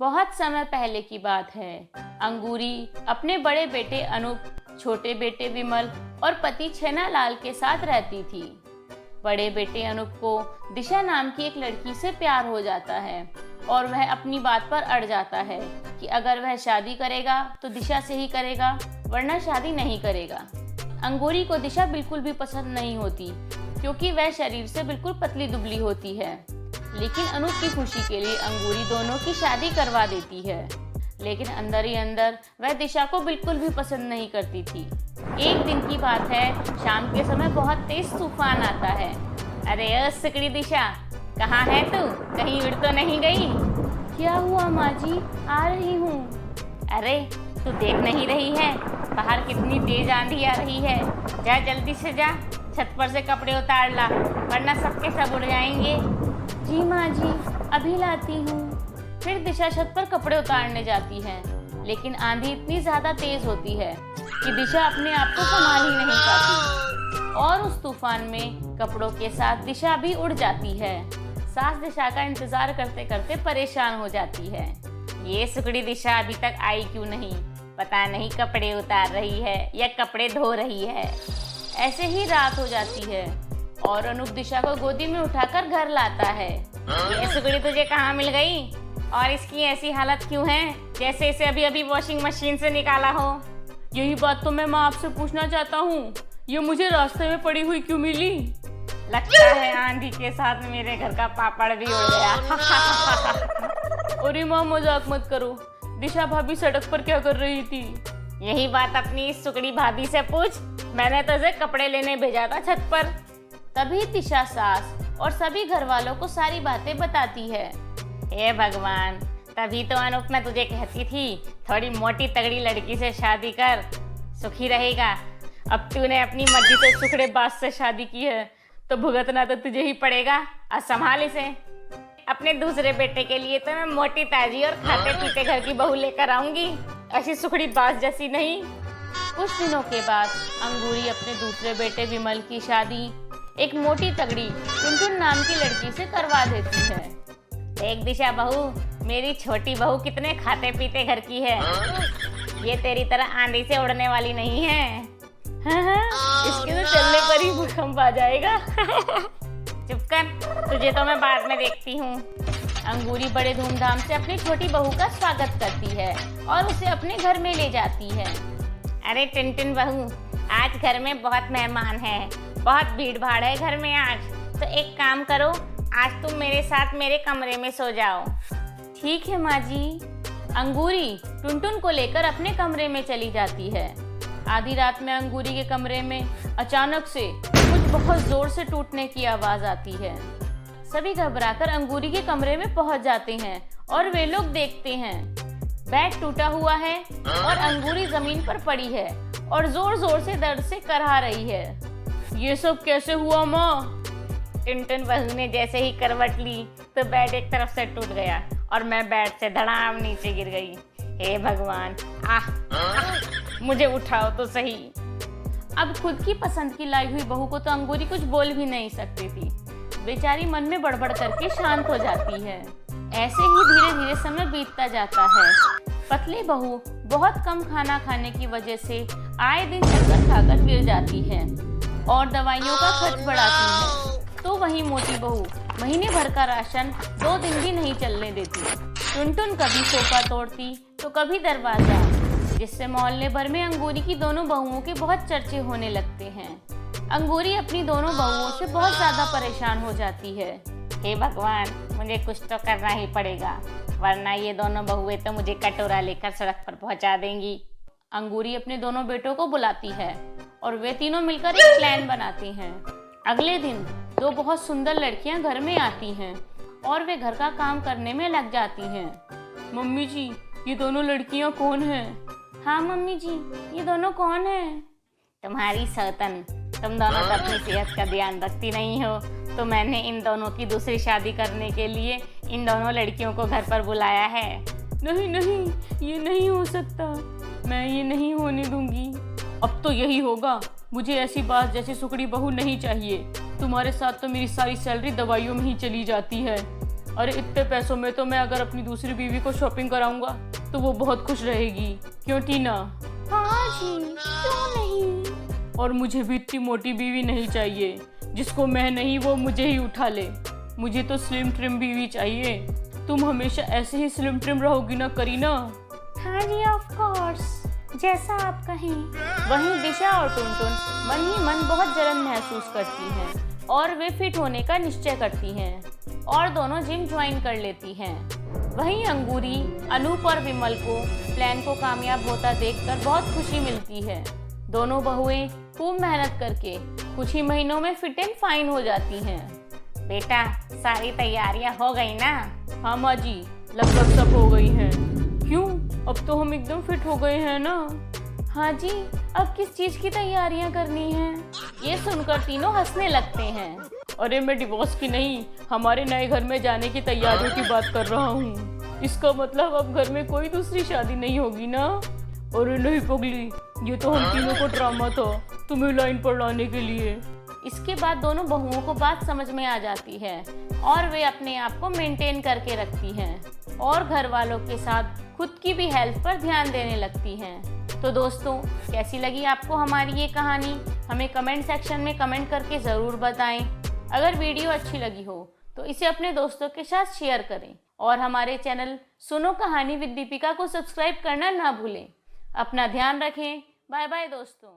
बहुत समय पहले की बात है। अंगूरी अपने बड़े बेटे अनूप, छोटे बेटे विमल और पति छेनालाल के साथ रहती थी। बड़े बेटे अनूप को दिशा नाम की एक लड़की से प्यार हो जाता है और वह अपनी बात पर अड़ जाता है कि अगर वह शादी करेगा तो दिशा से ही करेगा, वरना शादी नहीं करेगा। अंगूरी को दिशा बिल्कुल भी पसंद नहीं होती क्योंकि वह शरीर से बिल्कुल पतली दुबली होती है। लेकिन अनूप की खुशी के लिए अंगूरी दोनों की शादी करवा देती है। लेकिन अंदर ही अंदर वह दिशा को बिल्कुल भी पसंद नहीं करती थी। एक दिन की बात है, शाम के समय बहुत तेज तूफान आता है। अरे ओ सिकड़ी दिशा, कहाँ है तू? कहीं उड़ तो नहीं गई? क्या हुआ माँ जी, आ रही हूँ। अरे तू देख नहीं रही है बाहर कितनी तेज आंधी आ रही है? जा जल्दी से जा, छत पर से कपड़े उतार ला, वरना सबके सब उड़ जाएंगे। जी माँ जी, अभी लाती हूँ। फिर दिशा छत पर कपड़े उतारने जाती है, लेकिन आंधी इतनी ज्यादा तेज होती है कि दिशा अपने आप को संभाल ही नहीं पाती और उस तूफान में कपड़ों के साथ दिशा भी उड़ जाती है। सास दिशा का इंतजार करते करते परेशान हो जाती है। ये सुकड़ी दिशा अभी तक आई क्यों नहीं? पता नहीं कपड़े उतार रही है या कपड़े धो रही है। ऐसे ही रात हो जाती है और अनूप दिशा को गोदी में उठाकर घर लाता है। ये सुकड़ी तुझे कहाँ मिल गई और इसकी ऐसी हालत क्यों है जैसे इसे अभी अभी वॉशिंग मशीन से निकाला हो? यही बात तो मैं माँ आपसे पूछना चाहता हूँ, ये मुझे रास्ते में पड़ी हुई क्यों मिली? लगता है आंधी के साथ मेरे घर का पापड़ भी उड़ गया। अरे माँ मजाक मत करो, दिशा भाभी सड़क पर क्या कर रही थी? यही बात अपनी इस सुकड़ी भाभी से पूछ, मैंने तो उसे कपड़े लेने भेजा था छत पर। तभी दिशा सास और सभी घर वालों को सारी बातें बताती है। हे भगवान, तभी तो अनूप मैं तुझे कहती थी थोड़ी मोटी तगड़ी लड़की से शादी कर, सुखी रहेगा। अब तूने अपनी मर्जी से सुखड़े बास से शादी की है तो भुगतना तो तुझे ही पड़ेगा। अब संभाल इसे। अपने दूसरे बेटे के लिए तो मैं मोटी ताजी और खाते पीते घर की बहू लेकर आऊंगी, ऐसी सुखड़ी बास जैसी नहीं। कुछ दिनों के बाद अंगूरी अपने दूसरे बेटे विमल की शादी एक मोटी तगड़ी टुनटुन नाम की लड़की से करवा देती है। देख दिशा बहू, मेरी छोटी बहू कितने खाते पीते घर की है। ये तेरी तरह आंधी से उड़ने वाली नहीं है। इसके तो चलने पर ही भूकंप आ जाएगा। चुप कर, तुझे तो मैं बाद में देखती हूँ। अंगूरी बड़े धूमधाम से अपनी छोटी बहू का स्वागत करती है और उसे अपने घर में ले जाती है। अरे टुनटुन बहू, आज घर में बहुत मेहमान हैं, बहुत भीड़ भाड़ है घर में आज, तो एक काम करो, आज तुम मेरे साथ मेरे कमरे में सो जाओ। ठीक है माँ जी। अंगूरी टुनटुन को लेकर अपने कमरे में चली जाती है। आधी रात में अंगूरी के कमरे में अचानक से कुछ बहुत जोर से टूटने की आवाज आती है। सभी घबराकर अंगूरी के कमरे में पहुंच जाते हैं और वे लोग देखते हैं बेड टूटा हुआ है और अंगूरी जमीन पर पड़ी है और जोर जोर से दर्द से करहा रही है। ये सब कैसे हुआ माँ? टुनटुन बहू ने जैसे ही करवट ली तो बेड एक तरफ से टूट गया और मैं बेड से धड़ाम नीचे गिर गई। हे भगवान, मुझे उठाओ तो सही। अब खुद की पसंद की लाई हुई बहू को तो अंगूरी कुछ बोल भी नहीं सकती थी। बेचारी मन में बड़बड़ करके शांत हो जाती है। ऐसे ही धीरे धीरे समय बीतता जाता है। पतली बहू बहुत कम खाना खाने की वजह से आए दिन चक्कर खाकर गिर जाती है और दवाइयों का खर्च बढ़ाती है। तो वहीं मोटी बहू महीने भर का राशन 2 दिन भी नहीं चलने देती। टुनटुन कभी सोफा तोड़ती तो कभी दरवाजा, जिससे मोहल्ले भर में अंगूरी की दोनों बहुओं के बहुत चर्चे होने लगते हैं। अंगूरी अपनी दोनों बहुओं से बहुत ज्यादा परेशान हो जाती है। हे भगवान, मुझे कुछ तो करना ही पड़ेगा, वरना ये दोनों बहुएं तो मुझे कटोरा लेकर सड़क पर पहुंचा देंगी। अंगूरी अपने दोनों बेटों को बुलाती है और वे तीनों मिलकर एक प्लान बनाते हैं। अगले दिन 2 बहुत सुंदर लड़कियां घर में आती हैं और वे घर का काम करने में लग जाती हैं। मम्मी जी, ये दोनों लड़कियां कौन हैं? हाँ मम्मी जी, ये दोनों कौन हैं? तुम्हारी सौतन, तुम दोनों तो अपनी सेहत का ध्यान रखती नहीं हो, तो मैंने इन दोनों की दूसरी शादी करने के लिए इन दोनों लड़कियों को घर पर बुलाया है। नहीं नहीं, ये नहीं हो सकता, मैं ये नहीं होने दूंगी। अब तो यही होगा, मुझे ऐसी बात जैसी सुकड़ी बहू नहीं चाहिए। तुम्हारे साथ तो मेरी सारी सैलरी दवाइयों में ही चली जाती है। अरे इतने पैसों में तो मैं अगर अपनी दूसरी बीवी को शॉपिंग कराऊंगा तो वो बहुत खुश रहेगी, क्यों टीना? हाँ जी, क्यों नहीं। और मुझे भी इतनी मोटी बीवी नहीं चाहिए जिसको मैं नहीं वो मुझे ही उठा ले। मुझे तो स्लिम ट्रिम बीवी चाहिए। तुम हमेशा ऐसे ही स्लिम ट्रिम रहोगी ना करीना? हाँ जी, ऑफ कोर्स, जैसा आप कहें। वहीं दिशा और टुनटुन मन ही मन बहुत जलन महसूस करती हैं और वे फिट होने का निश्चय करती हैं और दोनों जिम ज्वाइन कर लेती हैं। वहीं अंगूरी अनूप और विमल को प्लान को कामयाब होता देखकर बहुत खुशी मिलती है। दोनों बहुएं खूब मेहनत करके कुछ ही महीनों में फिट एंड फाइन हो जाती हैं। बेटा, सारी तैयारियां हो गई ना? हाँ माँ जी, लगभग सब हो गई हैं। क्यों, अब तो हम एकदम फिट हो गए हैं ना? हाँ जी, अब किस चीज़ की तैयारियां करनी हैं? ये सुनकर तीनों हंसने लगते हैं। अरे मैं डिवोर्स की नहीं, हमारे नए घर में जाने की तैयारियों की बात कर रहा हूँ। इसका मतलब अब घर में कोई दूसरी शादी नहीं होगी ना? अरे नहीं पगली, ये तो हम तीनों को ड्रामा था तुम्हें लाइन पर लाने के लिए। इसके बाद दोनों बहुओं को बात समझ में आ जाती है और वे अपने आप को मेंटेन करके रखती हैं और घर वालों के साथ खुद की भी हेल्थ पर ध्यान देने लगती हैं। तो दोस्तों, कैसी लगी आपको हमारी ये कहानी? हमें कमेंट सेक्शन में कमेंट करके ज़रूर बताएं। अगर वीडियो अच्छी लगी हो तो इसे अपने दोस्तों के साथ शेयर करें और हमारे चैनल सुनो कहानी विद दीपिका को सब्सक्राइब करना ना भूलें। अपना ध्यान रखें। बाय बाय दोस्तों।